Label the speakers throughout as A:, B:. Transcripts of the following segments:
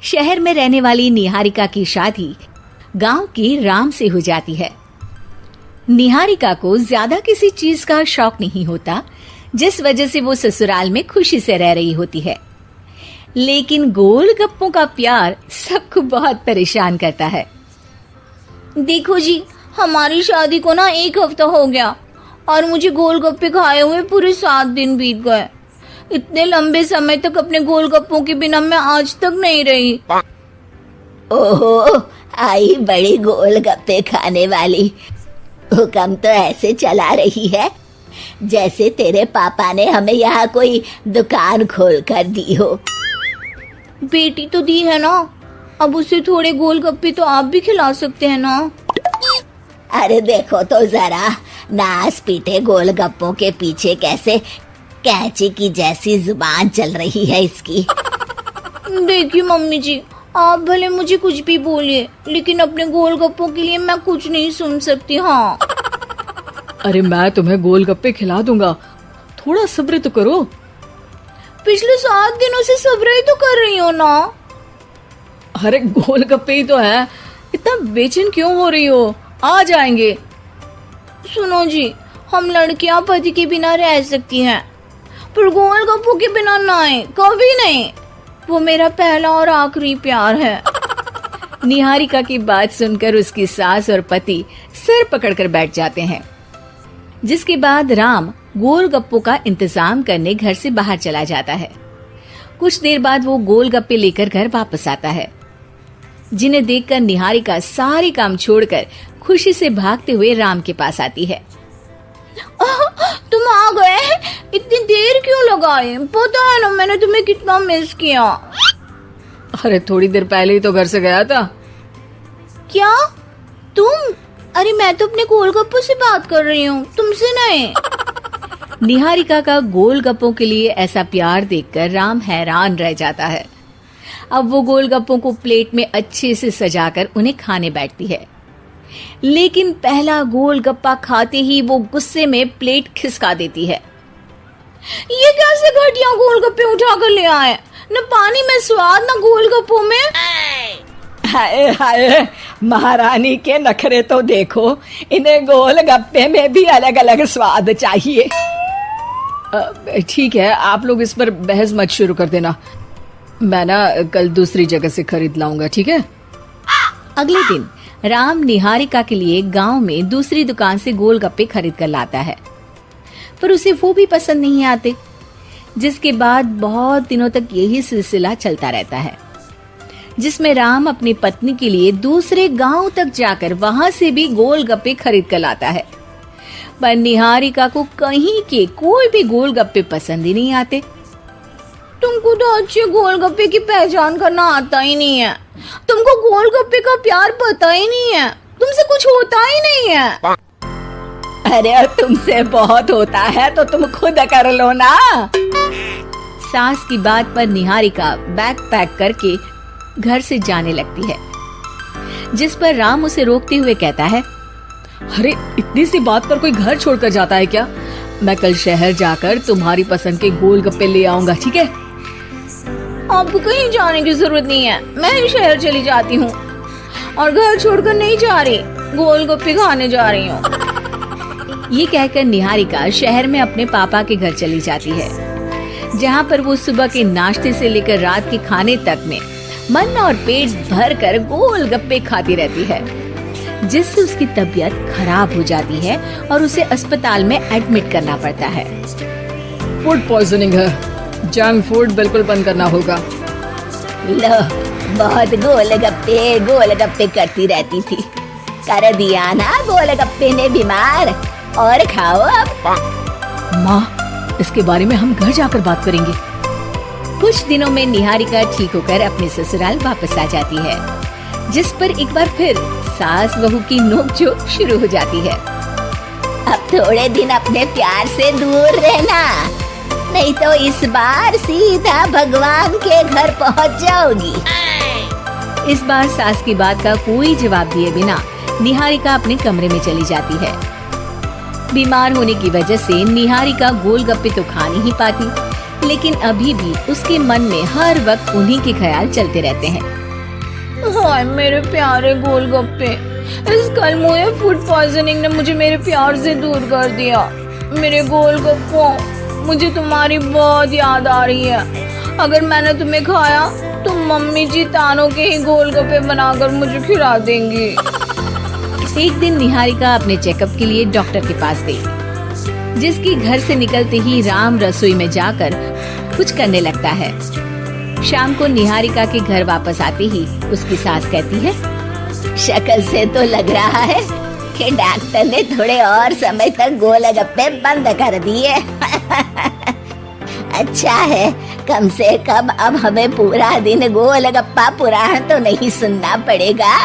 A: शहर में रहने वाली निहारिका की शादी गांव के राम से हो जाती है। निहारिका को ज्यादा किसी चीज का शौक नहीं होता, जिस वजह से वो ससुराल में खुशी से रह रही होती है। लेकिन गोलगप्पों का प्यार सबको बहुत परेशान करता है।
B: देखो जी, हमारी शादी को ना 1 हफ्ता हो गया और मुझे गोलगप्पे खाए हुए पूरे 7 दिन बीत गए। इतने लंबे समय तक अपने गोलगप्पों के बिना मैं आज तक नहीं रही।
C: ओहो, आई बड़ी गोलगप्पे खाने वाली। हुक्म तो ऐसे चला रही है जैसे तेरे पापा ने हमें यहाँ कोई दुकान खोल कर दी हो।
B: बेटी तो दी है ना, अब उसे थोड़े गोलगप्पे तो आप भी खिला सकते हैं ना।
C: अरे देखो तो जरा, नास पीटे गोलगप्पों के पीछे कैसे कैंची की जैसी जुबान चल रही है इसकी।
B: देखिए मम्मी जी, आप भले मुझे कुछ भी बोलिए, लेकिन अपने गोलगप्पों के लिए मैं कुछ नहीं सुन सकती। हाँ,
D: अरे मैं तुम्हें गोलगप्पे खिला दूंगा, थोड़ा सब्र तो करो।
B: पिछले 7 दिनों से सब्र ही तो कर रही हो ना।
D: अरे गोलगप्पे ही तो है, इतना बेचैन क्यों हो रही हो? आ जाएंगे।
B: सुनो जी, हम लड़कियां पति के बिना रह सकती हैं, पर गोलगप्पों के बिना नहीं, कभी नहीं। वो मेरा पहला और आखिरी प्यार है।
A: निहारिका की बात सुनकर उसकी सास और पति सिर पकड़कर बैठ जाते हैं। जिसके बाद राम गोलगप्पों का इंतजाम करने घर से बाहर चला जाता है। कुछ देर बाद वो गोलगप्पे लेकर घर वापस आता है, जिन्हें देखकर निहारिका सारे काम छोड़कर खुशी से भागते हुए राम के पास आती है।
B: तुम आ गए? इतनी देर क्यों लगाए? पता है ना मैंने तुम्हें कितना मिस किया।
D: अरे थोड़ी देर पहले ही तो घर से गया था।
B: क्या तुम? अरे मैं तो अपने गोलगप्पों से बात कर रही हूँ, तुमसे नहीं।
A: निहारिका का गोलगप्पों के लिए ऐसा प्यार देखकर राम हैरान रह जाता है। अब वो गोलगप्पों को प्लेट में अच्छे से सजाकर उन्हें खाने बैठती है, लेकिन पहला गोलगप्पा खाते ही वो गुस्से में प्लेट खिसका देती है।
B: ये कैसे घटिया गोलगप्पे उठाकर ले आए? न पानी में स्वाद, न गोलगप्पों में।
E: हाय हाय, महारानी के नखरे तो देखो, इन्हें गोलगप्पे में भी अलग अलग स्वाद चाहिए।
D: ठीक है, आप लोग इस पर बहस मत शुरू कर देना, मैं ना कल दूसरी जगह से खरीद लाऊंगा, ठीक है?
A: अगले दिन राम निहारिका के लिए गांव में दूसरी दुकान से गोलगप्पे खरीद कर लाता है, पर उसे वो भी पसंद नहीं आते। जिसके बाद बहुत दिनों तक यही सिलसिला चलता रहता है, जिसमें राम अपनी पत्नी के लिए दूसरे गांव तक जाकर वहां से भी गोलगप्पे खरीद कर लाता है, पर निहारिका को कहीं के कोई भी गोलगप्पे पसंद ही नहीं आते।
B: तुमको तो अच्छे गोलगप्पे की पहचान करना आता ही नहीं है। तुमको गोलगप्पे का प्यार पता ही नहीं है, तुमसे कुछ होता ही नहीं है।
E: अरे और तुमसे बहुत होता है तो तुम खुद कर लो ना।
A: सास की बात पर निहारिका बैग पैक करके घर से जाने लगती है, जिस पर राम उसे रोकते हुए कहता है,
D: अरे इतनी सी बात पर कोई घर छोड़कर जाता है क्या? मैं कल शहर जाकर तुम्हारी पसंद के गोलगप्पे ले आऊंगा, ठीक है?
B: आपको कहीं जाने की जरूरत नहीं है, मैं ही शहर चली जाती हूँ और घर छोड़कर नहीं जा रही, गोलगप्पे खाने जा रही हूँ।
A: ये कहकर निहारिका शहर में अपने पापा के घर चली जाती है, जहाँ पर वो सुबह के नाश्ते से लेकर रात के खाने तक में मन और पेट भर कर गोलगप्पे खाती रहती है, जिससे उसकी तबीयत खराब हो जाती है और उसे अस्पताल में एडमिट करना पड़ता है।
D: फूड पॉइजनिंग है, जंक फूड बिल्कुल बंद करना होगा।
C: लो, बहुत गोलगप्पे गोलगप्पे करती रहती थी, कर दिया ना गोलगप्पे ने बीमार। और खाओ अब।
D: माँ, इसके बारे में हम घर जाकर बात करेंगे।
A: कुछ दिनों में निहारिका ठीक होकर अपने ससुराल वापस आ जाती है, जिस पर एक बार फिर सास बहू की नोकझोंक शुरू हो जाती है।
C: अब थोड़े दिन अपने प्यार से दूर रहना, नहीं तो इस बार सीधा भगवान के घर पहुंच जाओगी।
A: इस बार सास की बात का कोई जवाब दिए बिना निहारिका अपने कमरे में चली जाती है। बीमार होने की वजह से निहारिका गोलगप्पे तो खा नहीं पाती, लेकिन अभी भी उसके मन में हर वक्त उन्हीं के ख्याल चलते रहते हैं।
B: हाय मेरे प्यारे गोलगप्पे, इस कल मुझे फूड पॉइजनिंग ने मुझे मेरे प्यार से दूर कर दिया। मेरे गोलगप्पों, मुझे तुम्हारी बहुत याद आ रही है। अगर मैंने तुम्हें खाया तो मम्मी जी तानों के ही गोलगप्पे बनाकर मुझे खिला देंगी।
A: एक दिन निहारिका अपने चेकअप के लिए डॉक्टर के पास गई, जिसकी घर से निकलते ही राम रसोई में जाकर कुछ करने लगता है। शाम को निहारिका के घर वापस आते ही उसकी सास कहती है,
C: शक्ल से तो लग रहा है कि डॉक्टर ने थोड़े और समय तक गोलगप्पे बंद कर दिए। अच्छा है, कम से कम अब हमें पूरा दिन गोलगप्पा पुराण तो नहीं सुनना पड़ेगा।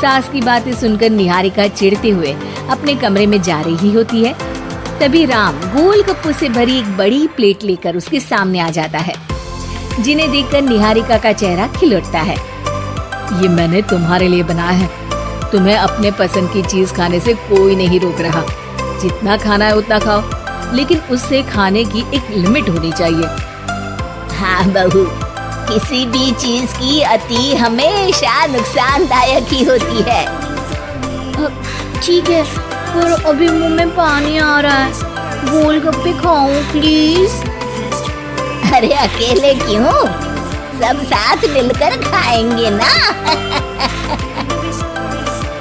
A: सास की बातें सुनकर निहारिका चिढ़ते हुए अपने कमरे में जा रही होती है। तभी राम गोलगप्पों से भरी एक बड़ी प्लेट लेकर उसके सामने आ जाता है, जिन्हें देखकर निहारिका का चेहरा खिल उठता है।
D: ये मैंने तुम्हारे लिए बनाया है। तुम्हें अपने पसंद की चीज खाने से कोई नहीं रोक रहा। जितना खाना है उतना खाओ, लेकिन उससे खाने की एक लिमिट होनी चाहिए।
C: हाँ बहू, किसी भी चीज की अति हमेशा नुकसानदायक ही होती है।
B: ठीक है, पर अभी मुंह में पानी आ रहा है। गोलगप्पे खाऊं प्लीज?
C: अरे अकेले क्यों, सब साथ मिलकर खाएंगे ना।